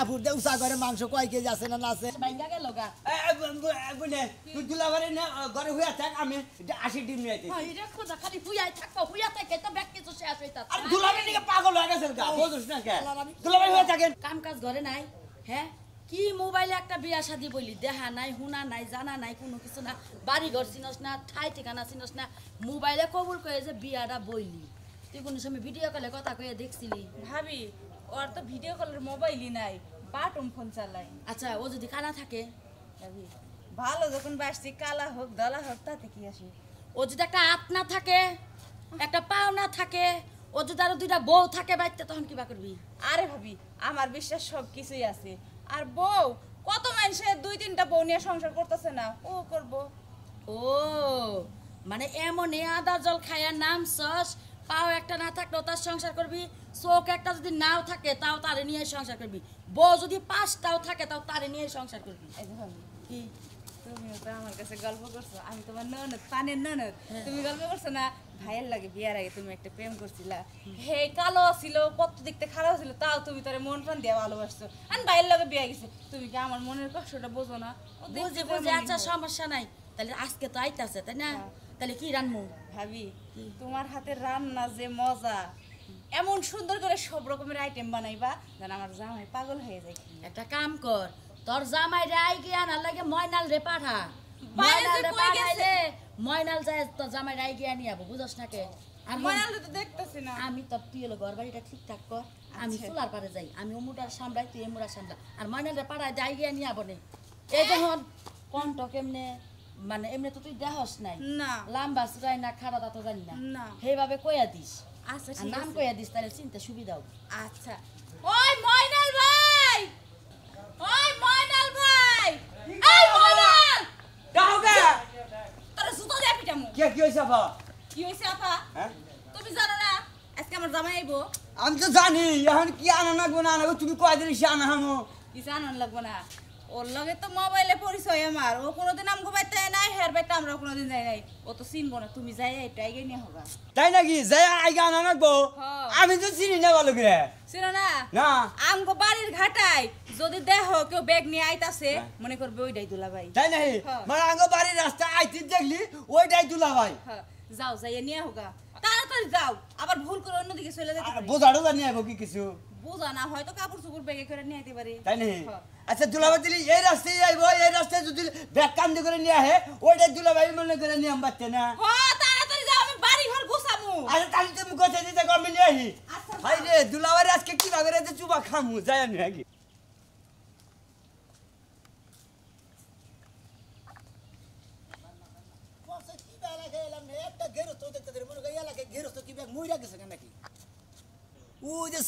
থাপুর দে উসা করে মাংস কয় কেজি আছে না আছে ভাঙ্গা গেল গা বলে তুই দুলাবারে না ঘরে হইয়া থাক আমি 80 ডিম নিয়ে আইছি এটা খোদা খালি হুইয়াই থাকো হুইয়া থাকে তো ব্যাগ কিছু শেষ হইতা আর দুলাবারে নিকে পাগল হয়ে গেছেন গা বুঝছ না কে দুলাবারে হইয়া থাকেন কাম কাজ ঘরে নাই হ্যাঁ কি মোবাইলে একটা বিয়া শাদি বলি দেখা নাই হুনা নাই জানা নাই কোনো কিছু না বাড়ি ঘর চিনস না ঠাই ঠিকানা চিনস না মোবাইলে কবুল করে যে বিয়াটা বইলি তুই কোনো সময় ভিডিও কলে কথা কয়ে দেখছিলি ভাবি ওর তো ভিডিও কলের মোবাইলই নাই বাটন ফোন চালাই আচ্ছা ও যদি কানা থাকে ভাবি ভালো যখন বাসছি কালা হোক দলা হোক তাতে কি আসে ও যদি একটা হাত না থাকে একটা পাও না থাকে ও যদি আরো দুইটা বউ থাকে বাড়িতে তখন কিবা করবি আরে ভাবি আমার বিশ্বাস সব কিছুই আছে আর বউ কত মানুষে 2-3টা বউ নিয়ে সংসার করতেছে না ও করব ও মানে এমন আদা জল খায়া নাম সস পাও একটা না থাকলেও তার সংসার করবি চোখ একটা যদি নাও থাকে তাও তারে নিয়ে সংসার করবি বউ যদি 5টাও থাকে তাও তারে নিয়ে সংসার করবি এই যে ভাবি কি তুমিও তো আমার কাছে গল্প করছো আমি তোমার ননদ পানের ননদ তুমি গল্প করছো না ভাইয়ের লাগে বিয়ার আগে তুমি একটা প্রেম করছিলা হে কালো ছিল কত দেখতে খারাপ ছিল তাও তুমি তোরে মন প্রাণ দিয়ে ভালোবাসছো আর ভাইয়ের লাগে বিয়া গেছে তুমি কি আমার মনের কষ্টটা বোঝো না বুঝে বুঝে আচ্ছা সমস্যা নাই তাহলে আজকে তো আইতাছে তাই না তাহলে কি রানমু ভাবি তোমার হাতের রান্না যে মজা এমন সুন্দর করে সব রকমের আইটেম বানাইবা যেন আমার জামাই পাগল হয়ে যায় একটা কাম কর তোর জামাই রে আই গিয়া না লাগে ময়নাল রে পাঠা বাইরে ময়নাল যে রে কই গেছে? পাঠাইলে ময়নাল যায় তোর জামাই রে আই গিয়া নিয়ে আবো বুঝছ না কে আর ময়নাল তো দেখতেছি না আমি তোর তুই হলো ঘর বাড়িটা ঠিকঠাক কর আমি চুলার পারে যাই আমি অমুটার সামলাই তুই এমুটার সামলা আর ময়নাল রে পাঠাই যাই গিয়া নিয়ে আবো নে এই যখন কণ্ঠ কেমনে মানে এমনি তো তুই দেহস নাই না লাম্বা চুরাই না খাড়া তা তো জানি না না। সেইভাবে কইয়া দিস আচ্ছা আর ঠিক নাম আছে কইয়া দিস তাহলে চিন্তা সুবিধা হবে আচ্ছা ওই ময়নাল ভাই ওই ময়নাল ভাই এই ময়নাল দাওগে তোর সুতো দিয়ে পিটামু কি হইছে আপা কি হইছে আপা হ্যাঁ তুমি জানো না আজকে আমার জামাই আইবো আমি তো জানি এখন কি আনা লাগবো না আনাবো তুমি কয় দিন সে আনা হামো কিছু আনন্দ লাগবো না ওর লগে তো মোবাইলে পরিচয় আমার ও কোনোদিন আমগো বাইতে নাই হের বাইতে আমরা কোনোদিন যাই নাই ও তো চিনবো না তুমি যাই এটা আগে নিয়ে হোগা তাই নাকি যাই আইগা আনা লাগবো হ্যাঁ। আমি তো চিনি না ভালো করে চিনো না না আমগো বাড়ির ঘাটায় যদি দেখো কেউ ব্যাগ নিয়ে আইতাছে মনে করবে ওইটাই দুলা ভাই তাই নাই হ্যাঁ। মানে আঙ্গ বাড়ির রাস্তা আইতে দেখলি ওইটাই দুলা ভাই হ্যাঁ, যাও যাইয়া নিয়ে হোগা তাড়াতাড়ি যাও আবার ভুল করে অন্যদিকে চলে যেতে পারে বোঝাড়ো জানি আইবো কি কিছু বুঝা না হয়তো কাপড় চোপড় ব্যাগে করে নিয়ে যেতে পারে তাই নাই হ্যাঁ। আচ্ছা দুলাভাই দিলি এই রাস্তায় যাইবো এই রাস্তায় যদি ব্যাগ কান্দি করে নিয়ে আহে ওইটাই দুলাভাই মনে করে নিয়ে পারতে না হ্যাঁ তাড়াতাড়ি যাও আমি বাড়ি ঘর গোছামু আরে তাহলে তুমি কোথায় দিতে আমি নিয়ে আহি আচ্ছা, হাই রে দুলাভাই আজকে কি ভাবে রে চুবা খামু যাই আমি আগে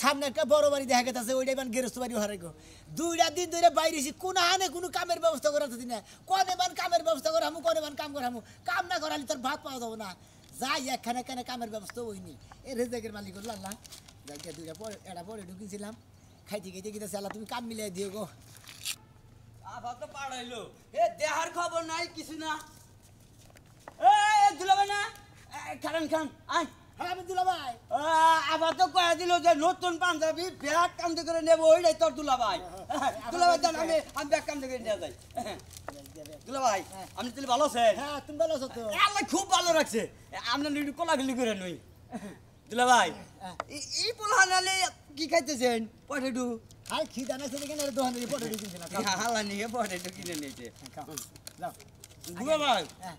সামনে একটা বড় বাড়ি দেখা গেছে ওইটা এবার গেরস্ত বাড়ি হারাই গো 2টা দিন ধরে বাইরেছি কোন হানে কোনো কামের ব্যবস্থা করা তো না কনে বান কামের ব্যবস্থা করে হামু কনে বান কাম করে হামু কাম না করালি তোর ভাত পাওয়া যাবো না যাই একখানে একখানে কামের ব্যবস্থা হইনি এর রেজেকের মালিক করলাম না যাই 2টা পরে এটা পরে ঢুকিয়েছিলাম খাইতে খাইতে গেছে আল্লাহ তুমি কাম মিলাই দিও গো আবার তো পাড়াইলো এ দেহার খবর নাই কিছু না এ দুলাভাই না খান খান আয় হ্যাঁ আমি দিলাম ভাই আবার তো কয়ে দিল যে নতুন পাঞ্জাবি ব্যাগ কান্দি করে নেবো ওইটাই তোর দুলাভাই দুলাভাই জান আমি ব্যাগ কান্দি করে নিয়ে যাই দুলাভাই আপনি তাহলে ভালো আছেন হ্যাঁ তুমি ভালো আছো তো আল্লাহ খুব ভালো রাখছে আপনার একটু কোলাগুলি করে নই দুলাভাই এই পোলাহানালে কি খাইতেছেন পটেটো আর খিদা না সেদিকে না দোকানে পড়ে ঢুকিয়েছিলাম হালা নিয়ে পটেটো কিনে নিয়েছে যাও দুলাভাই হ্যাঁ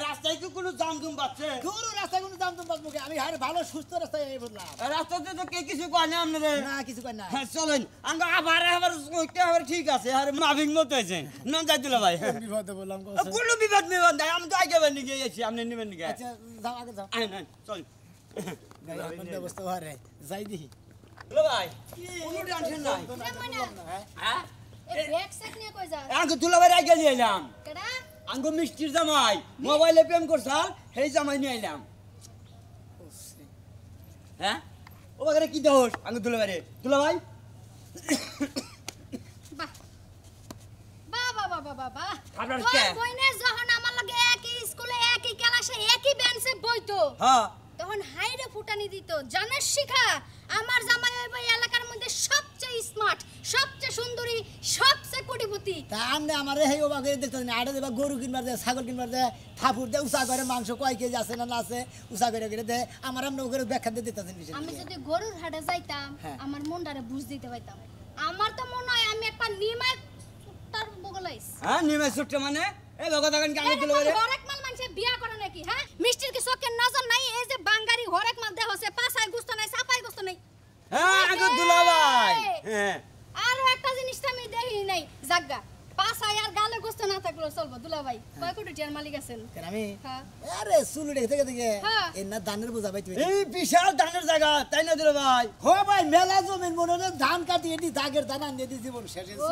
রাস্তায় কি কোনো জাম জুম পাচ্ছে পুরো রাস্তায় কোনো দাম তুমি পাবো আমি আর ভালো সুস্থ রাস্তায় এই বললাম রাস্তাতে তো কে কিছু কয় না আপনাদের না কিছু কই না হ্যাঁ চলেন আঙ্গা আবার ঠিক আছে আর মাভিং মতো আছে না যাই দিল ভাই বিপদে বললাম কোনো বিবাদ বিবাদ নাই আমি তো আগে বের নিয়ে গেছি আপনি নেবেন নাকি আচ্ছা যাও আগে যাও আয় না চল এখন ব্যবস্থা হরে যাই দেখি হ্যালো ভাই কোনো টেনশন নাই হ্যাঁ ব্যাগ সেট নিয়ে কই যাস আঙ্গো তুলা ভাই আগে নিয়ে এলাম কেডা আঙ্গো মিষ্টির জামাই মোবাইলে প্রেম করছাল সেই জামাই নিয়ে এলাম হ্যাঁ ও বাগারে কি দোষ আঙ্গো তুলা ভাই বাহ বাবা বাবা বাবা আপনার তোর কে? বইনে যখন আমার লগে একই স্কুলে একই ক্লাসে একই বেঞ্চে বইতো হ্যাঁ তখন হাইরে ফুটানি দিত জানাস শিখা আমার জামাই ওই এলাকার মধ্যে সবচেয়ে স্মার্ট সবচেয়ে সুন্দরী সবচেয়ে কোটিপতি তা আমনে আমারে হেই ওবা করে দেখতেছেন আড়ে দেবা গরু কিনবার দে ছাগল কিনবার দে থাপুর দে উসা করে মাংস কয় কেজি আছে না আছে উসা করে দে আমার আমনে ওগরে ব্যাখ্যা দিয়ে দিতেছেন বিষয় আমি যদি গরুর হাটে যাইতাম হ্যাঁ। আমার মনটারে বুঝ দিতে পাইতাম আমার তো মনে হয় আমি একটা নিমাই তার বগলাইস হ্যাঁ নিমে ছুটে মানে এই ভগত এখন কেমন দিল রে হরেক মাল মানুষে বিয়া করে নাকি হ্যাঁ মিষ্টির কি চোখের নজর নাই এই যে বাঙ্গারি হরেক মাল দেহ হচ্ছে পাছায় গুস্ত নাই চাপাই গুস্ত নাই হ্যাঁ আগে দুলাভাই হ্যাঁ আরো একটা জিনিস তো আমি দেখি নাই জাগা পাছায় আর গালে গুস্ত না থাকলো চলবো দুলা ভাই কয় কোটি টিয়ার মালিক আছেন কেন আমি হ্যাঁ আরে সুলু দেখে দেখে হ্যাঁ। এর না দানের বোঝা ভাই তুমি এই বিশাল ধানের জায়গা তাই না দুলাভাই হো ভাই মেলা জমিন মনে হয় ধান কাটিয়ে দি দাগের ধান আনিয়ে দি জীবন শেষে ও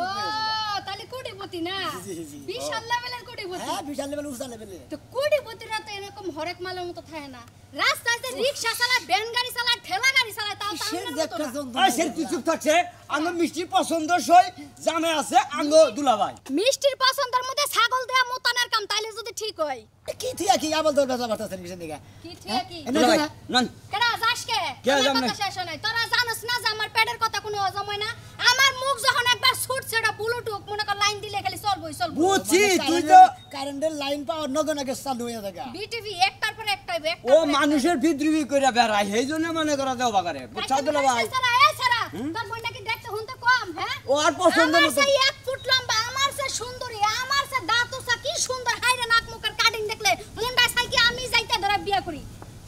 তাহলে কোটিপতি না জি, জি। বিশাল লেভেলের কোটিপতি হ্যাঁ বিশাল লেভেল উঁচা লেভেলে তো কোটিপতিরা তো এরকম হরেক মালের মতো থাকে না রাস্তায় যে রিকশা চালায় ভ্যান গাড়ি চালায় ঠেলা গাড়ি চালায় তাও তো কিসের আমাদের যে মতো একটা না। যন্ত্রণা। আর সে তুই চুপ থাকছে আঙ্গ মিষ্টি পছন্দ সই জামে আছে আঙ্গ দুলাভাই মিষ্টির পছন্দের মধ্যে ছাগল দেয়া মোতানের কাম তাইলে যদি ঠিক হয় কি থিয়া কি আবার দরকার বাতাসেন কিসের দিকে কি ঠিক কি দুলাভাই নন কেডা যাস কে কে আমার যাম না? কথা শেষ হয় নাই তোরা জানোস না যে আমার পেটের কথা কোনো হজম হয় না আমার মুখ যখন একবার ছুট ছেড়া ব্লুটুথ মনে কর লাইন দিলে খালি চলবই চলবো বুঝছি মানে তুই তো কারেন্টের লাইন পাওয়ার নগন আগে চালু হয়ে থাকে বিটিভি একটার পর একটা হইবে, একটার ও পর একটা। মানুষের বিদ্রোহী করে বেড়ায় সেই জন্য মনে করা দেওয়া করে বুঝছো গাইতে দুলাভাই গাইতে ছাড়া, এ ছাড়া, তোর বোনটা কি দেখতে হুনতে কম, হ্যাঁ? ও আর পছন্দ আমার মতো সেই 1 ফুট লম্বা, আমার সে সুন্দরী, আমার সে দাঁত উঁচা, কি সুন্দর হাইরে নাক মুখের কাটিং দেখলে মুন্ডা চাই কি আমি যাইতে ধরে বিয়া করি।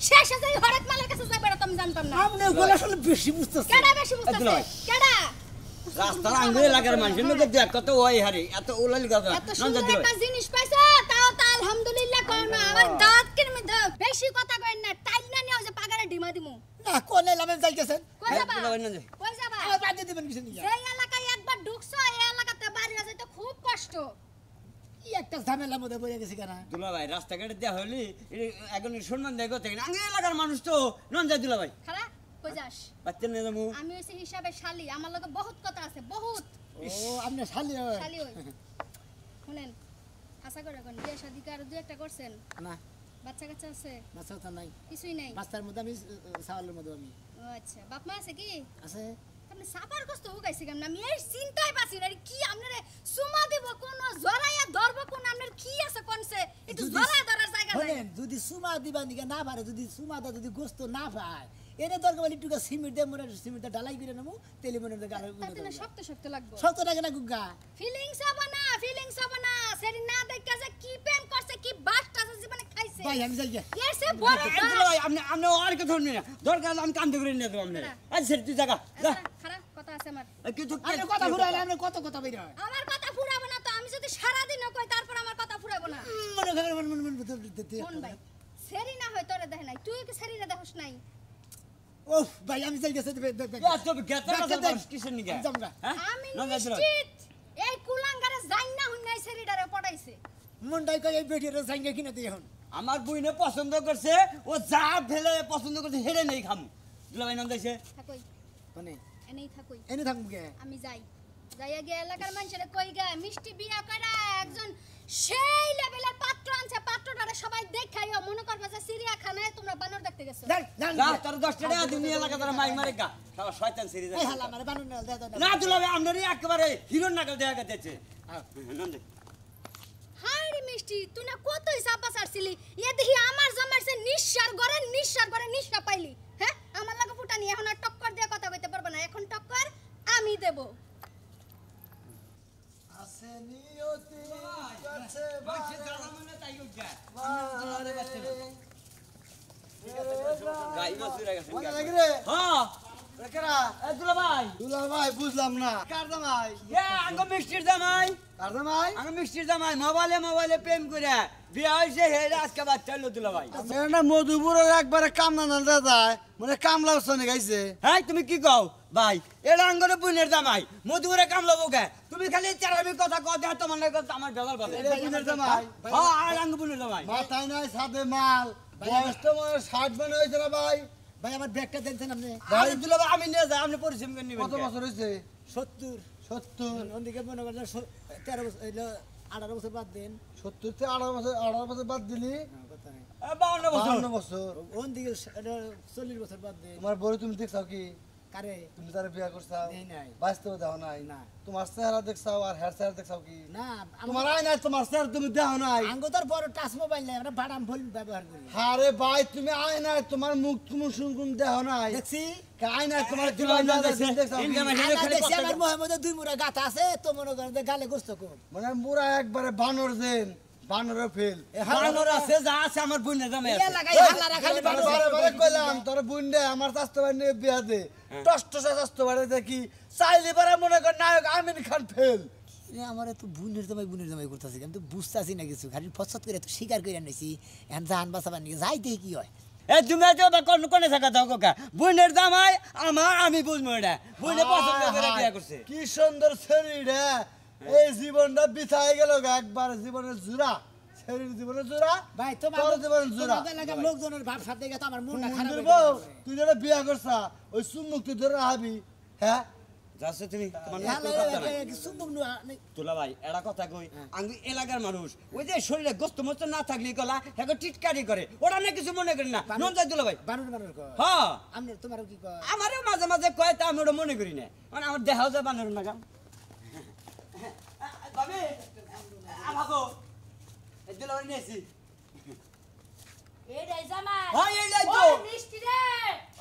শেষে যাই হরেক মালের কাছে যাবে এটা তো আমি জানতাম না। আপনি ওগুলো আসলে বেশি বুঝতেছেন কেডা বেশি বুঝতাছে? দুলাভাই। কেডা? রাস্তার আঙ্গুলে লাগার মানুষের লোকে দেখ কত ওই হারি এত উলাল কথা এত নন সুন্দর দুলাভাই একটা জিনিস পাইছো, তাও তো আলহামদুলিল্লাহ কও না। আমার দাঁত কিরমি দাও। বেশি কথা কইন না, টাইল না নিও যে পাগারে ডিমা দিমু। না কোনে লামে যাইতেছেন কই হ্যাঁ, যাবা? দুলাভাই না যাই। কই যাবা? আমার বাদ দিয়ে দিবেন কিসের দিকে এই এলাকায় একবার ঢুকছো, এই এলাকাতে বাড়ি আছে তো খুব কষ্ট। কি একটা ঝামেলার মধ্যে পড়ে গেছি কেন দুলাভাই রাস্তাঘাটে দেওয়া হলি এখন সম্মান দেয় করতে আঙ্গে এলাকার মানুষ তো নন যায় দুলাভাই খারা কই যাস? বাচ্চা নিয়ে যাবো আমি হইছি হিসাবে শালি, আমার লগে বহুত কথা আছে, বহুত ও আপনি শালি হয়। শালি হই। শুনেন, আশা করে কোন বিয়ে শাদী কি আরো দুই একটা করছেন? না বাচ্চা কাচ্চা আছে? মাছ তো নাই কিছুই নাই। মাছটার মধ্যে আমি সাওয়ালের মধ্যে আমি ও আচ্ছা, বাপ মা আছে কি? আছে আপনি সাপার কষ্ট হুগাইছে কেমন? আমি এই চিন্তায় পাচ্ছি না, কি আপনারে সুমা দিব কোন, জড়াইয়া ধরব কোন, আপনার কি আছে কোনছে? একটু যদি- জড়াইয়া ধরার জায়গা নাই। শোনেন যদি সুমা দিবা দিকে না পারে যদি সুমাদা যদি গোস্ত না পায় এনে দরকার বলি টুকা সিমেন্ট দিয়ে মনে সিমেন্ট ঢালাই করে নেবো তেলে মনে গালে তাতে না শক্ত শক্ত লাগবে। সত্য টাকা না গুগা ফিলিংস হবে না, ফিলিংস হবে না। সেরি না দেখা যে কি প্রেম করছে, কি বাসটা আছে জীবনে খাইছে। ভাই আমি যাই গে। এর সে বড় এই বাস। দুলাভাই আপনি আপনি আর কথা শুনবি না দরকার হলে আমি কাম করে নিয়ে দেবো আপনি আজ সেটা তুই জায়গা যা খারাপ কথা আছে আমার। কিছু আপনি কথা ঘুরাইলে আপনি কত কথা বের হয় আমার কথা ফুরাবো না তো, আমি যদি সারা দিন কই তারপর আমার কথা ফুরাবো না। মনে করে মনে কোন ভাই সেরি না হয় তোরে দেখে নাই, তুই কি সেরিরে দেখছ নাই? ও ভাই আমি যাই গেছে তবে গেতার কথা কিসের নিগে হ্যাঁ আমি নন যায় দুলাভাই নিশ্চিত এই কুলাঙ্গারে যাই না হুন নাই সেরিডারে পড়াইছে। মন্ডাই কই এই বেটির সাইঙ্গা কিনে দিই এখন আমার বইনে পছন্দ করছে ও যা ফেলে পছন্দ করছে হেরে নেই খাম দুলাভাই নন যাইছে থাকই মানে এনেই থাকই, এনে থাকুম গে আমি যাই যাইয়া গিয়ে এলাকার মানুষের কই গা মিষ্টি বিয়া করা একজন সেই লেভেলের পাত্র আনছে, পাত্রটারে সবাই দেখাইও মনে করবে যে চিড়িয়াখানায় তোমরা বানর দেখতে গেছো। যান যান যা তোর 10 টাকা দিন এলাকা তারা মাই মারে গা সব শয়তান সিরিজ এই হালা মানে বানুন না দে না দুলাভাই আপনারই একেবারে হিরোর নাগাল দেখা যাচ্ছে নন যাই হাই রে মিষ্টি, তুই না কতই চাপা ছাড়ছিলি, এ দেখি আমার জমাইছে নিঃশ্বার ঘরে নিঃশ্বার পাইলি। হ্যাঁ আমার লাগে ফুটানি, এখন আর টক্কর দিয়ে কথা কইতে পারবে না, এখন টক্কর আমি দেব। আছে নিয়তি কাছে গাই মাসুরা গেছে মজা লাগে রে হ্যাঁ কেরা এ দুলাভাই দুলা ভাই বুঝলাম না কার জামাই এ আঙ্গ মিষ্টির জামাই কার জামাই আঙ্গ মিষ্টির জামাই মোবাইলে প্রেম করে বিয়া হইছে হেরে আজকে বাচ্চা হলো দুলাভাই না মধুপুরের একবারে কামনা না দাদায় মানে কামলা সনে গাইছে হ্যাঁ তুমি কি কও ভাই এটা আঙ্গরে বুনের জামাই মধুরে কামলা বকে তুমি খালি চারামি কথা কও দেখ তোমার লাগে আমার বেলাল বলে এটা বুনের জামাই হ্যাঁ আর আঙ্গ বুনের জামাই মাথায় নাই সাথে মাল বয়স তো মানে 60 বনে হয়েছে না ভাই ভাই আমার ব্যাগটা দেখছেন আপনি ভাই দুলাভাই আমি নিয়ে যাই আপনি পরিশ্রম করে নিবেন কত বছর হয়েছে 70 70 ওদিকে মনে করেন 13 বছর হইলো 18 বছর বাদ দেন 70 তে 18 বছর বাদ দিলি কথা নাই 52 বছর 52 বছর ওদিকে 40 বছর বাদ দেন তোমার বড় তুমি দেখছাও কি কারে তুমি তার বিয়া করছাও নেই নাই। বাস্তব দেখো নাই না। তোমার চেহারা দেখছাও আর হেয়ার চেহারা দেখছাও কি না তোমার আয় নাই তোমার চেহারা তুমি দেখো নাই আঙ্গো তোর বড় টাচ মোবাইল নাই আমরা বাদাম ফোন ব্যবহার করি আরে ভাই তুমি আয় নাই তোমার মুখ তুমি শুনকুন দেখো নাই দেখছি আয় নাই তোমার কি আয়না দেখছে, দেখছাও কি? ইনকাম আয়না খালি দেখছি কথা আমার মুখের মধ্যে 2 মুড়া গাঁথা আছে তো মনে করেন যে গালে গোস্ত কম মানে মুরা একবারে বানর দেন বানরের ফেল বানর আছে যা আছে আমার বোনের জামাই ইয়া আছে লাগাই হালারা খালি বারে বারে বারে কইলাম তোর বুইন্ডে আমার স্বাস্থ্য বাড়ি বিয়া দে টস্টসা স্বাস্থ্য বাড়ি দেখি চাইলে পারে মনে কর নায়ক আমিন খান ফেল আমার তো বুনের জামাই করতেছি আমি তো বুঝতেছি না কিছু খালি ফসত করে তো স্বীকার করে নিছি এখন জাহান বাঁচাবার নিয়ে যাইতে কি হয় এ তুমি তো কোনে থাকা দাও কাকা বোনের জামাই আমার আমি বুঝবো এটা বোনে পছন্দ করে বিয়া করছে কি সুন্দর শরীর রে এই জীবনটা বিছাই গেল একবার জীবনের জোড়া শরীর জীবনের জোড়া ভাই তোমার তোর জীবনের জোড়া তোমাদের এলাকার লোকজনের ভাব সাথে গেছে আমার মনটা খারাপ মন্দির হয়ে বউ গেছে। তুই যেটা বিয়া করছা ওই চুম্মুক তুই ধরে রাখবি হ্যাঁ যাচ্ছে তুমি তোমার হ্যাঁ, নাক কথা নাই সুন্দর নয়। তোলা ভাই এরা কথা কই আমি এলাকার মানুষ ওই যে শরীরে গোস্ত মোস্ত না থাকলে গলা এখন টিটকারি করে ওরা না কিছু মনে করি না নন যাই তোলা ভাই বানর বানর কয় হ্যাঁ আমি তোমারও কি কয় আমারও মাঝে মাঝে কয় তা আমি ওটা মনে করি না মানে আমার দেখাও যায় বানর না গাম বাবে আমাকো এই দিলা নিয়েছি এই রে জামাই হ্যাঁ, এই লাই তো। ওই মিষ্টি রে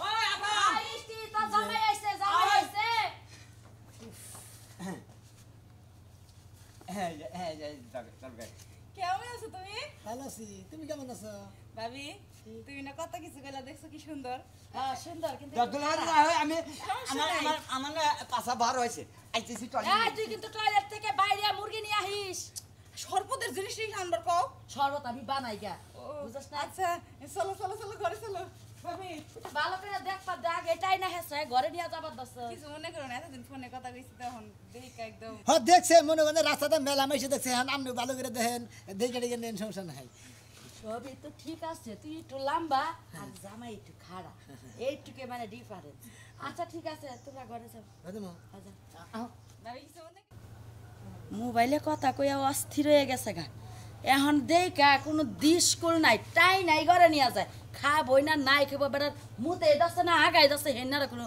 ওই আপা ওই মিষ্টি তো জামাই আইছে জামাই ওই। আইছে হ্যাঁ হ্যাঁ দরকার কেমন আছো তুমি ভালো আছি তুমি কেমন আছো ভাবি তুমি না কত কিছু গলা দেখছো কি সুন্দর হ্যাঁ সুন্দর কিন্তু দরকার না হয় আমি আমার আমার আমার না পাছা বার হইছে আইতেছি এই টয়লেট তুই কিন্তু টয়লেট থেকে বাইরে মুরগি নিয়ে আহিস সর্বদের জিনিস নিয়ে আনবার কও শরবত আমি বানাই গা বুঝছ না আচ্ছা চলো চলো চলো ঘরে চলো ভাবি ভালো করে দেখবা দেখ এটাই না হেসে ঘরে নিয়ে যাবার দছ কিছু মনে করো না এতদিন ফোনে কথা কইছি তখন দেখ একদম হ্যাঁ দেখছে মনে করেন রাস্তাতে মেলা মেশে দেখছে হ্যাঁ আপনি ভালো করে দেখেন দেখে দেখে নেন সমস্যা নাই সবই তো ঠিক আছে তুই একটু লম্বা আর জামাই একটু খাড়া এইটুকে মানে ডিফারেন্স আচ্ছা ঠিক আছে তোমরা ঘরে যাও ভাবি কিছু মনে মোবাইলে কথা কইয়া অস্থির হয়ে গেছে গা এখন দেখা কোনো দিশকুল নাই টাই নাই ঘরে নিয়ে যায় খা বই না নাই খেব বেড়ার মুতে যাচ্ছে না আগাই যাচ্ছে হেনার কোনো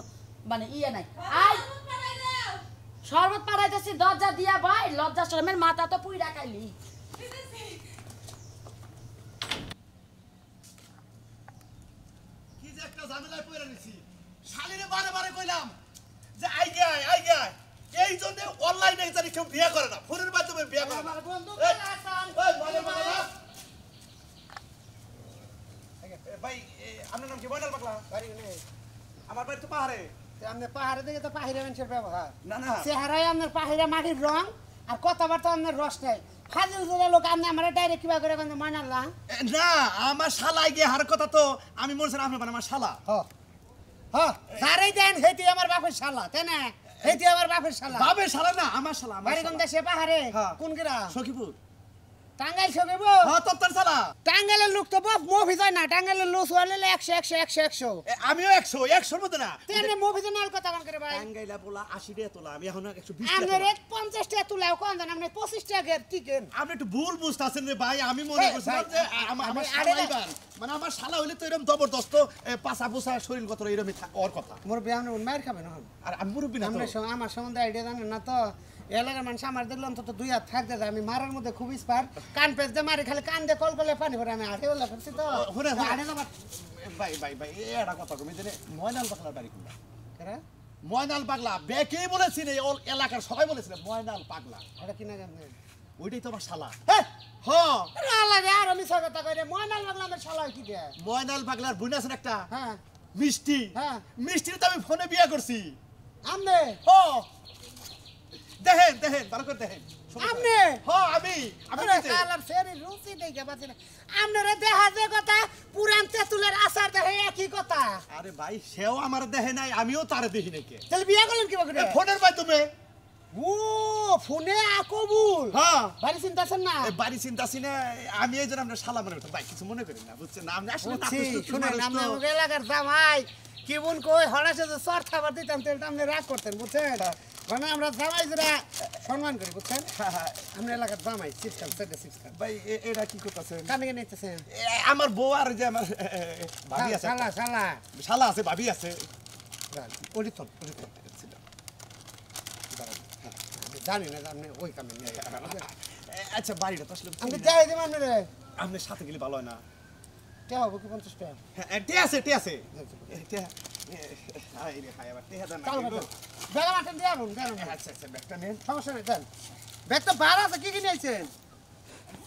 মানে ইয়ে নাই আই শরবত পাড়াইতেছি দরজা দিয়া ভাই লজ্জা শরমের মাথা তো পুইরা খাইলি কি যে একটা ঝামেলায় পড়ে নিছি শালিরে বারে বারে কইলাম যে আই গায় এই জন্য অনলাইনে জানি কেউ বিয়ে করে না ফোনের মাধ্যমে বিয়ে করে না ভাই আপনার নাম কি বয়নাল পাগলা আমার বাড়ি তো পাহাড়ে আপনার পাহাড়ে দেখে তো পাহাড়ে মানুষের ব্যবহার না না চেহারায় আপনার পাহাড়ে মাটির রং আর কথাবার্তা আপনার রস নেই ফাজিল জোড়া লোক আপনি আমার ডাইরেক্ট কিবা করে মানাল্লা না আমার শালাই গিয়ে হার কথা তো আমি মনে ছিলাম আপনার আমার শালা যারাই দেন হেতি আমার বাপের শালা তাই না হেতি আমার বাপের শালা বাবে শালা না আমার শালা আমার বাড়ি কোন দেশে পাহাড়ে হ্যাঁ। কোন গ্রাম সখীপুর টাঙ্গাইল সবেব হ্যাঁ তোর শালা টাঙ্গাইলের লোক তো বাপ মুভি যায় না টাঙ্গাইলের লোক হলে 100 আমিও 100 মধ্যে না তেনে মুভি তো নাল কথা কোন করে ভাই টাঙ্গাইলা পোলা 80 টাকা তোলা আমি এখন 120 আপনার টাকা 50 টাকা তুলাও কোন দেন আপনি 25 টাকা টিকেন আপনি একটু ভুল বুঝতেছেন রে ভাই আমি মনে এই, করছিলাম ভাই, যে আমার আমি শালা আরে- এবার মানে আমার শালা হইলে তো এরকম জবরদস্ত পাছা পোছা শরীর কত এরকমই ওর কথা মোর বিয়া আপনি মার খাবেন না আর আমি মুরব্বী না তো। আমার সম্বন্ধে আইডিয়া জানেন না তো এলাকার মানুষ আমার দেখলাম তো 2 হাত থাকতে যায় আমি মারার মধ্যে খুব স্পার কান পেঁচ দিয়ে মারি খালি কান দিয়ে কল করলে পানি ভরে আমি হাতে বললা করছি তো শুনে, শুনে। হাটে যাবার ভাই এটা কথা কমি দিলে ময়নাল পাগলার বাড়ি কোনটা কেরা ময়নাল পাগলা বেকেই বলেছিল এই এলাকার সবাই বলেছিল ময়নাল পাগলা এটা কিনা জানেন ওইটাই তো আমার শালা হ্যাঁ হ্যাঁ লাগে আর আমি কথা কই রে ময়নাল লাগলা আমার শালা কি দে ময়নাল পাগলার বোন আছেন একটা হ্যাঁ মিষ্টি হ্যাঁ। মিষ্টির তো আমি ফোনে বিয়ে করছি আমনে হ্যাঁ দেখেন ভালো করে দেখেন আমনে হ্যাঁ আমি আরে নিজে। শালার ফেরি রুচি দেখে বাঁচি না আমনে দেখা যে কথা পুরান তেতুলের আচার দেখে একই কথা আরে ভাই সেও আমার দেহে নাই আমিও তার দেখি নাকি তাহলে বিয়া করলেন কি করে ফোনের মাধ্যমে ও ফোনে কবুল হ্যাঁ বাড়ি চিন্তাছেন না এই বাড়ি চিন্তা না আমি এই জন্য আপনার শালা মনে করতাম ভাই কিছু মনে করেন না বুঝছেন না আমি আসলে বুঝছি, নাকুশ টুকুশ শুনেন মানুষ আপনি তো। আমাকে এলাকার জামাই কেমন কই হড়াসে যে চর খাবার দিতাম তাহলে তো আপনি রাগ করতেন বুঝছেন মানে আমরা জামাই যারা সম্মান করি বুঝছেন আমরা এলাকার জামাই সিস্টেম সিস্টেম ভাই এটা কি করতেছেন কানে নিতেছেন আমার বউ আর যে আমার ভাবি আছে শালা শালা শালা আছে ভাবি আছে অডিতন ছিল জানি না যে আপনি ওই কামে নিয়ে আচ্ছা বাড়িটা তো আসলে আমি যাই দেব আপনারে আপনার সাথে গেলে ভালো হয় না কে হবে কি 50 টাকা হ্যাঁ টে আছে হাই আবার টেহা দেন কাল কথা বেলা মাঠে দিয়ে আনুন দেন আচ্ছা ব্যাগটা নেন সমস্যা নেই দেন ব্যাগ তো বার আছে কি নিয়েছেন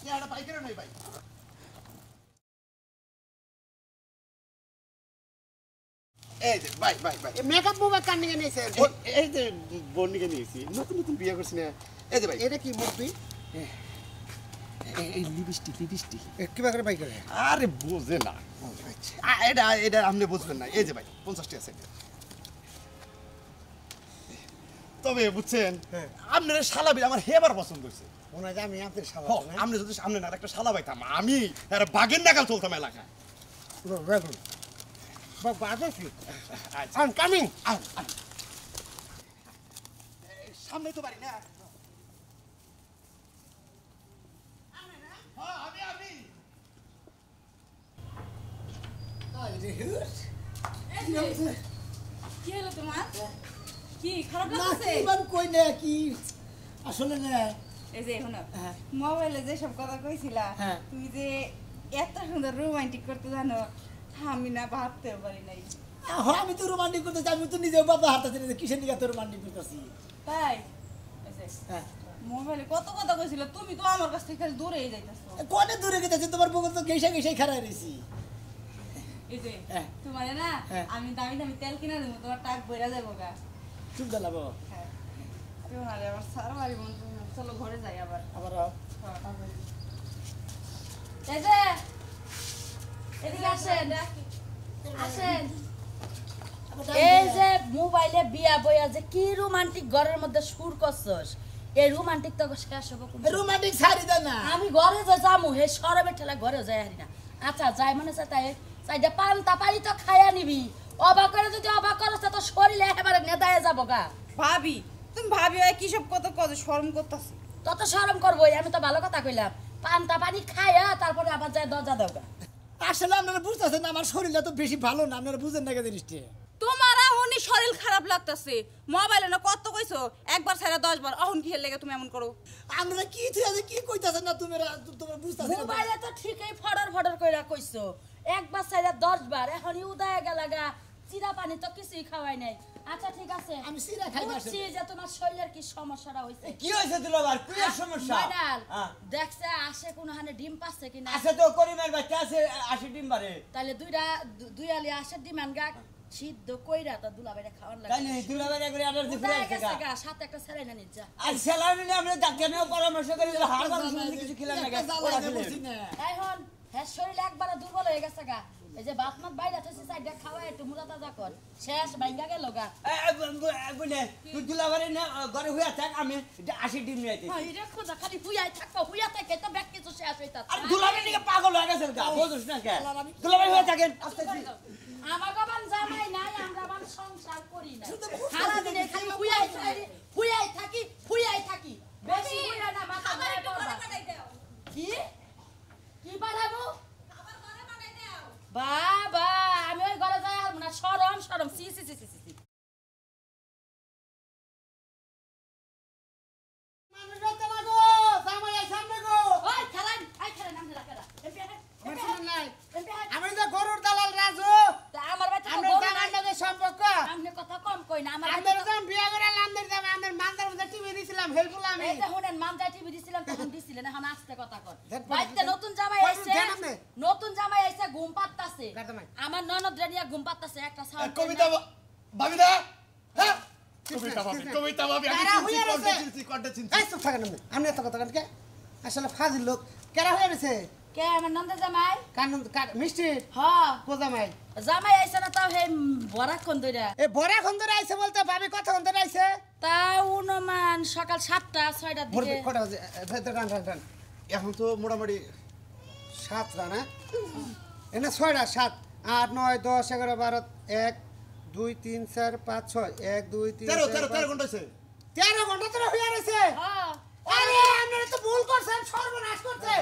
টেহাটা পাইকারও নাই ভাই এই যে ভাই মেকআপ মোবাইল কান নিয়ে নিয়েছেন এই যে বন্ডিকে নিয়েছি নতুন বিয়ে করছি না এই যে ভাই এটা কি মুক্তি এই লিপস্টিক কিবা করে বাই করে আরে বোঝে না এটা আপনি বুঝবেন না এই যে ভাই 50 টাকা আছে তবে বুঝছেন আপনার শালাবি আমার হেবার পছন্দ হয়েছে মনে হয় আমি আপনার শালা আপনি যদি সামনে না একটা শালা পাইতাম আমি বাগের নাগাল চলতাম এলাকায় বেগুন বাদাসি আম কামিং সামনে তো পারি না কি হলো তোমার কি খারাপ না লাগছে কি বান কই না কি আসলে না এই যে শোনো হ্যাঁ। মোবাইলে যে সব কথা কইছিলা হ্যাঁ। তুমি যে এত সুন্দর রোমান্টিক করতে জানো আমি না ভাবতেও পারি নাই আমি তো রোমান্টিক করতেছি আমি তো নিজেও বাবা হাঁটাচ্ছি না কিসের নিয়ে তো রোমান্টিক করতেছি তাই এই যে হ্যাঁ মোবাইলে কত কথা কইছিল তুমি তো আমার কাছ থেকে খালি দূরেই যাইতাছো কোনে দূরে গেছে তোমার বগল তো গেইসা খারাই রইছি এই যে হ্যাঁ। তোমার না হ্যাঁ। আমি দামি দামি তেল কিনা দেবো তোমার টাক বইরা যাবো গা চুপ দালাবো হ্যাঁ তোমার আবার সারা বাড়ি মন চলো ঘরে যাই আবার আবার এই যে এদিকে আসেন এই যে মোবাইলে বিয়া বইয়া যে কি রোমান্টিক ঘরের মধ্যে সুর করছস এই রোমান্টিক তো শেষ হবে রোমান্টিক ছাড়ি দে না আমি ঘরে যে যামু হে সরবে ঠেলা ঘরে যাই হারি না আচ্ছা যাই মানে তাই চাইটা পান্তা পানি তো খাইয়া নিবি অবাক করে যদি অবাক করছ তো শরীরে একেবারে নেদায়ে যাবো গা ভাবি তুমি ভাবি হয় কি সব কত কত শরম করতেছি তত শরম করবোই আমি তো ভালো কথা কইলাম পান্তা পানি খাইয়া তারপরে আবার যায় দরজা দাও গা আসলে আপনারা বুঝতেছেন না আমার শরীরটা তো বেশি ভালো না আপনারা বুঝেন না জিনিসটা তোমার এমনই শরীর খারাপ লাগতেছে মোবাইলে না কত কইছো একবার ছাড়া 10 বার অহন কি লেগে তুমি এমন করো আমরা কি তুই আছে কি কইতাছেন না তোমরা বুঝতাছেন না মোবাইলে তো ঠিকই ফডর কইরা কইছো একবার চাইরা 10 বার এখনই উদয় গেলাগা চিরা পানি তো কিছুই খাওয়াই নাই আচ্ছা ঠিক আছে আমি চিরা খাই না বুঝছি যে তোমার শরীরের কি সমস্যাটা হইছে কি হয়েছে দুলাভাই কি সমস্যা মাইনাল হ্যাঁ। দেখছে আসে কোনো হানে ডিম পাচ্ছে কিনা আছে তো করিমের বাচ্চা আছে 80 ডিম বারে তাহলে দুই আলি আসে ডিম আনগা সিদ্ধ কইরা তা দুলাবাইরে খাওয়ান তাই লাগে নেই দুলাভাই একবার অর্ডার দিতে উদয় গেছে গেছে গা সাথে একটা ছেড়ে না নিজ যা আর স্যালারি নিয়ে আমরা ডাক্তারেও পরামর্শ করি হাড় মানুষ কিছু খেলাম না একটা জ্বালা দিয়ে বসি না। এখন হ্যাঁ শরীর একবারে দুর্বল হয়ে গেছে গা এই যে বাত মাত বাইরে থেকে সাইডে খাওয়া একটু মুড়া তাজা কর শেষ ভাঙ্গা গেল গা বুঝলে তুই দুলাভাই না ঘরে হইয়া থাক আমি 80 ডিম নিয়ে আইছি হ্যাঁ এটা খোদা খালি হুইয়াই থাকো হুইয়া থেকে তো ব্যাগ কিছু শেষ হইতা আর দুলাভাই নিকে পাগল হয়ে গেছে গা বুঝছ না কে দুলাভাই হয়ে থাকেন আস্তে আমার বাবান জামাই নাই আমরা বান সংসার করি না সারা দিনে খালি হুইয়াই থাকি বেশি হুইয়া না মাথা ধরে পড়বা কি কি বাড়াবো বাবা আমি ওই ঘরে যাই আর না শরম সি মানুষ বেতে লাগো জামাই সামনে গো ওই খেলান নাম রাখা আমি তো গরুর দালাল রাজু আমার বাচ্চা আমরা গরু নাই জানার সম্পর্ক আমনে কথা কম কই না আমার আমাদের যখন বিয়া করে আমাদের দাম আমাদের মানদার মধ্যে টিভি দিছিলাম হেল্পফুল আমি এই যে হুনেন মানজা টিভি দিছিলাম তখন দিছিলেন এখন আস্তে কথা কর দেখ, বাইতে নতুন জামাই আইছে ঘুম পাত্তাছে গাদমাই। আমার ননদ রেডিয়া ঘুম পাত্তাছে একটা সাউন্ড কবিতা ভাবি না হ্যাঁ কবিতা ভাবি আমি কারা হইয়া রয়েছে? কন্টে চিনছি এই চুপ থাকেন আপনি এত কথা কেন কে আসলে ফাজিল লোক কেরা হয়ে গেছে কে আমার নন্দ জামাই কানুন মিষ্টি হ্যাঁ কো জামাই জামাই আইছে না তাও হে বড়া কোন দইরা এ বড়া খন্দরে আইছে বলতে ভাবি কত খন্দরে আইছে তাও অনুমান সকাল 7টা 6টার ভোর দিকে কটা বাজে টান এখন তো মোটামুটি 7 রানা এনে 6টা 7 8 9 10 11 12 1 2 3 4 5 6 1 2 3 13 ঘন্টা হয়েছে 13 ঘন্টা ধরে হয়ে গেছে হ্যাঁ আরে আপনারা তো ভুল করছেন সর্বনাশ করছে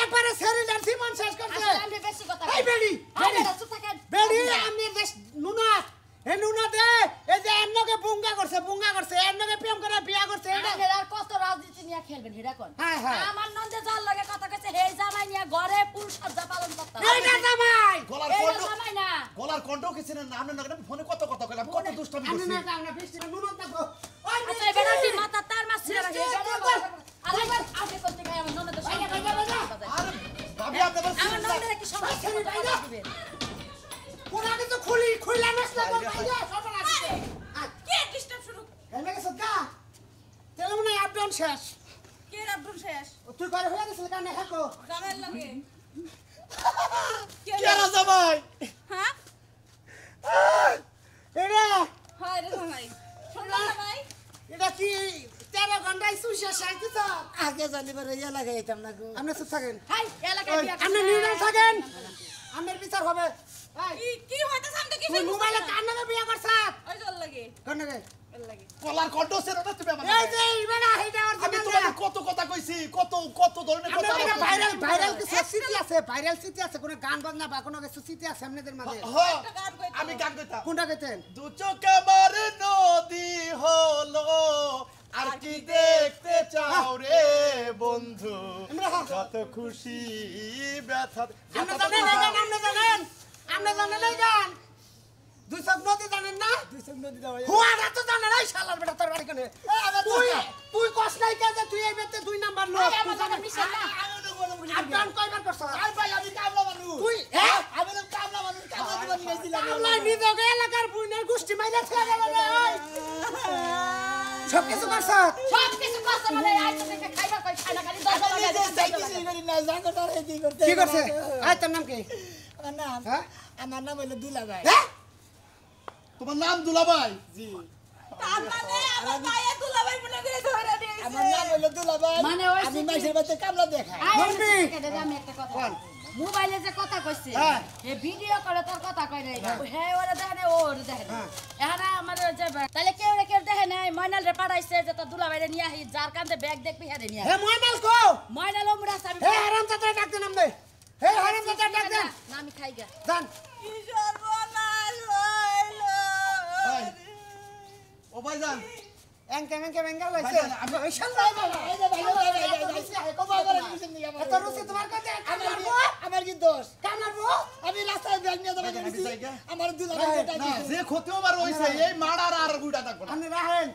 একবারে সেরিলার সিমন শেষ করছে আসলে আমি বেশি কথা এই বেডি আরে চুপ থাকেন বেডি আমি দেশ নুনা হে নুনা দে খেলবেন হেডা কোন হ্যাঁ, হ্যাঁ। আমার নন্দে যার লাগে কথা কইছে হে জামাই নিয়া ঘরে পুরুষ সজ্জা পালন করতে এই না জামাই গলার এই কণ্ঠ জামাই না গলার কণ্ঠ কিছু না আপনি না ফোনে কত কথা কইলাম কত দুষ্টামি আমি করছি না আমরা বৃষ্টিটা নুন থাকো ওই আচ্ছা এবার কি মাথা তার মাছ ছিড়া রাখে আরেকবার আগে করতে গায় আমার নন্দে আরে ভাবি আপনি বলছেন আমার নন্দে কি সমস্যা দিবেন কোনা কিন্তু খুইলা নষ্ট কর ভাইয়া সব আছে কে ডিস্টার্ব শুরু এনে গেছ গা তেল মনে আপডাউন শেষ কে রাব্দুল শেষ তুই করে হয়ে গেছিল কেন হেকো জামাইর লাগে কে কেন জামাই হ্যাঁ এরে হয় রে জামাই শুনলা জামাই এটা কি 13 ঘন্টায় সুশে শান্তি তো আগে জানি পারে ইয়া লাগাইতাম না গো আপনি চুপ থাকেন হাই এলাকায় বিয়া আপনি নিউট্রাল থাকেন আপনার বিচার হবে কি হইতাছে আমি তো তুই কিছু মোবাইলে কার নামে বিয়ে করছ ওই জল লাগে কোন নাকি ওর লাগে গলার কণ্ঠ ছিল না তুমি আমার এই যে ইবেনা হেডা আমি অরিজিনাল তোমাকে কত কথা কইছি কত ধরনের কথা আপনাদের বলছি। ভাইরাল কিছু স্মৃতি আছে ভাইরাল স্মৃতি আছে কোন গান বাজনা বা কোন কিছু স্মৃতি আছে আপনাদের মাঝে হ্যাঁ, গান কইতো। আমি গান কইতাম কোনটা কইতেন দু চোখ আমার নদী হলো আর কি দেখতে চাও রে বন্ধু যত খুশি ব্যথা আপনি জানেন এই গান আপনি জানেন এই গান দুই সব নদী জানেন না দুই সব নদী দাও হুয়ারা তো জানেন এই শালার বেটা তোর বাড়ি কোনে তুই কস নাই কাজে তুই এই বেতে 2 নাম্বার লোক তুই জানেন আপডাউন কয়বার করছ আর ভাই আমি কামলা মানুষ তুই হ্যাঁ আমি তো কামলা মানুষ কামলা দিবানি গেছিলাম আল্লাহ নিজকে এলাকার বুইনের গোষ্ঠী মাইরা ছেড়ে গেল রে ওই সব কিছু করছ সব কিছু কষ্ট মানে আইতে দেখে খাইবা কই খানা খালি 10 আমি টাকা যে সাইকেল করি না জাঙ্গো তার এই করতে কি করছে আই তোর নাম কি আমার নাম হ্যাঁ আমার নাম হলো দুলা ভাই হ্যাঁ তোমার নাম দুলাভাই জি তার মানে আমার মায়া দুলাভাই মনে করে ধরে দিয়েছে আমার নাম হলো দুলা ভাই মানে ওই আমি মাইসের বাড়িতে কামলা দেখাই বলবি আমি একটা কথা মোবাইলে যে কথা কইছে হ্যাঁ। হে ভিডিও করে তোর কথা কই রে হে ওরে দেখে না ওর দেখে না এখানে আমার যে তাহলে কেউ দেখে নাই ময়নাল রে পাঠাইছে যে তোর দুলাভাইরে নিয়ে আহি যার কান্দে ব্যাগ দেখবি হ্যাঁ নিয়ে হে ময়নাল কো ময়নাল ওমরা আমি হে হারাম জাতরা ডাক দেন আমনে হে হারাম জাতরা ডাক দেন না আমি খাই গা জান কি সর্বনাশ হইলো ভাই ও ভাইজান এনকে বেঙ্গল হইছে ভাইজান, আমি- ওই শালা এই যে ভাই কত করে দিছেন নি এত রুচি তোমার কাছে আমার কি দোষ কামলাবো আমি রাস্তায় ব্যাগ নিয়ে যাবো ভাইজান, আমি যাই গা। আমার দুলা ভাই না যে ক্ষতি হবার হইছে এই মাড়ার আর গুড়া থাকবো না আপনি রাহেন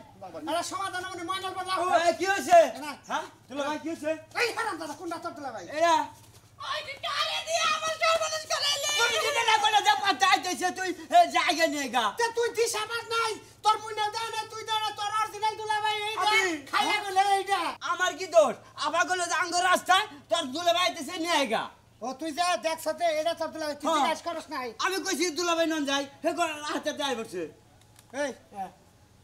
আরে সমাধান মানে ময়নাল বাবা হো কি হইছে না হ্যাঁ দুলাভাই কি হইছে এই হারাম দাদা কোনটা তোর দুলা ভাই এরা ওই যে কারে দিয়ে আমার সর্বনাশ করাইলে তুমি কি না কইলা যা পাতাই দিছে তুই জায়গা নিয়ে গা তে তুই দিশা পাস নাই তোর মুন্না দেয় না তুই দেয় না তোর অরিজিনাল দুলা ভাই এইটা আমি- খাইয়া গেলে এইটা আমার কি দোষ আবার কইলো যে আঙ্গুর রাস্তা তোর দুলাভাই দিছে নিয়ে গা ও তুই যা দেখছতে এটা তোর দুলা ভাই তুই হ্যাঁ। জিজ্ঞাসা করস নাই আমি কইছি দুলাভাই নন যাই হে হাতে যাই বসে এই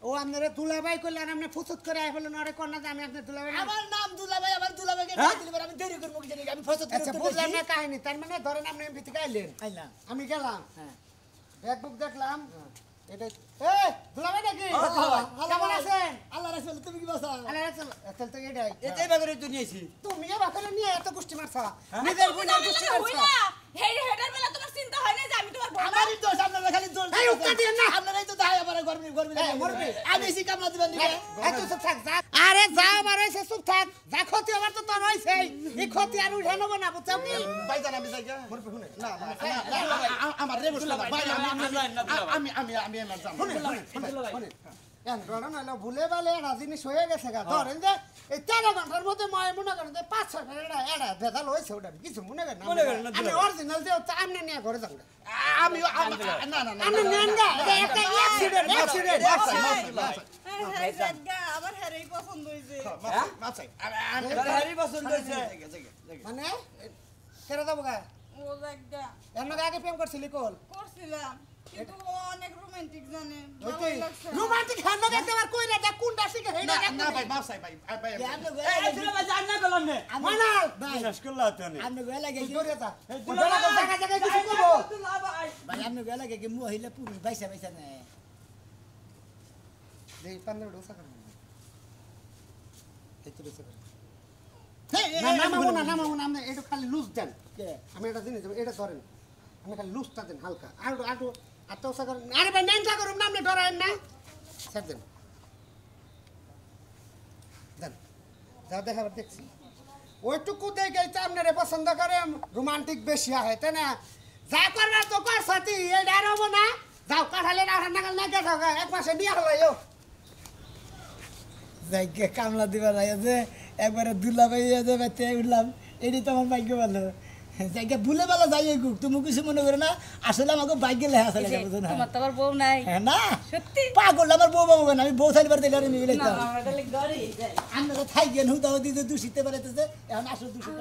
ও আপনারা দুলা ভাই কইলে আর আপনি ফুসুত করে আই বলেন আরে কোন না যে আমি আপনার দুলা ভাই না। আমার নাম দুলা ভাই আমার দুলা ভাইকে হ্যাঁ? দিলে আমি দেরি করব কি জানি আমি ফসত আচ্ছা বুঝলাম না কাহিনী তার মানে ধরেন আপনি এমপি থেকে আইলেন আইলাম আমি গেলাম হ্যাঁ ব্যাগ বুক দেখলাম এটা এ দুলা ভাই নাকি ভাই। কেমন আছেন আল্লাহ রাসূল তুমি কি বসা আরে চল চল তো এটাই এটাই বাগরে তো নিয়েছি তুমি এ বাকলে নিয়ে এত গোষ্ঠী মারছা নিজের বোনের গোষ্ঠী মারছা হেডার বেলা তোমার চিন্তা হয় না যে আমি তোমার বোন আমারই দোষ আপনারা খালি দোষ এই উত্তর দিয়েন না। আপনারাই তো দায় আমার গরমি গরমি এই, মরবি। আমি এসি কামলা দিবেন দিবে এই তুই চুপ থাক যা আরে যা আমার হইছে চুপ থাক যা ক্ষতি আমার তো তোর হইছে এই ক্ষতি আর উঠে নেব না বুঝছো কি ভাইজান আমি যাই গা। না আমার রে বসলা ভাই আমি আমার জাম ভুলে বালে একটা জিনিস হয়ে গেছে গা ধরেন যে এই 13 ঘন্টার মধ্যে ময় মনে করেন যে 5-6 ফেরা এটা ভেজাল হয়েছে ওটা কিছু মনে করেন মনে করেন না, আমি অরিজিনাল যে আমনে নিয়ে ঘরে যাবো আমি না না না আমি নেন গা এটা একটা অ্যাক্সিডেন্ট আমার হেরেই পছন্দ হইছে মাপ চাই তোর হারি পছন্দ হইছে মানে কেন যাবো গা ও জায়গা এর নাকি আগে প্রেম করছিলি কোল করছিলাম কিন্তু ও অনেক রোমান্টিক জানে ভালো লাগছে রোমান্টিক হ্যান্ড দেখতে আর কইরা দেখ কোনটা শিখে হেইটা না ভাই মাপ চাই ভাই ভাই এই দুলাভাই জান না গলাম নে মানাল বিশ্বাস করলা তো নে আপনি গেলা গে দৌড়ে যা দৌড়ে জায়গা জায়গা কিছু করবো দুলাভাই ভাই আপনি গেলা গে মহিলা পুরুষ বাইসা বাইসা না দেই 15 ডোসা করব এই তো ডোসা নামাবো না আপনি এটা খালি লুজ দেন আমি এটা জিনিস এটা ধরেন আমি খালি লুজটা দেন হালকা আটু আটটা করেন আরে ভাই নেনটা করুন না আপনি ডরায়েন না স্যার দেন দেন যা দেখাবার দেখছি ওইটুকু দেখে তো আপনারে পছন্দ করে রোমান্টিক বেশি হয় তাই না যা করবার তো কর সাথী এই ডার হবো না যাও কাঠালে না নাগাল না গেছো এক মাসে নিয়ে হলো যাইকে কামলা দিবার আছে একবারে দুলা ভাই যাবে উঠলাম এটি তো আমার ভাগ্য ভালো যাইকে ভুলে ভালো যাই গুক তুমি কিছু মনে করে না আসলে আমাকে ভাগ্যে লেখা আছে বুঝো না তোমার তো আবার বউ নাই হ্যাঁ না সত্যি পাগল আমার বউ বাবু না আমি বউ চাইবার দিলে আমি মিলে না আমরা তাহলে ঘরেই যাই আমরা থাই গেন হুদাও দিতে দূষিতে পারে এখন আসলে দূষিত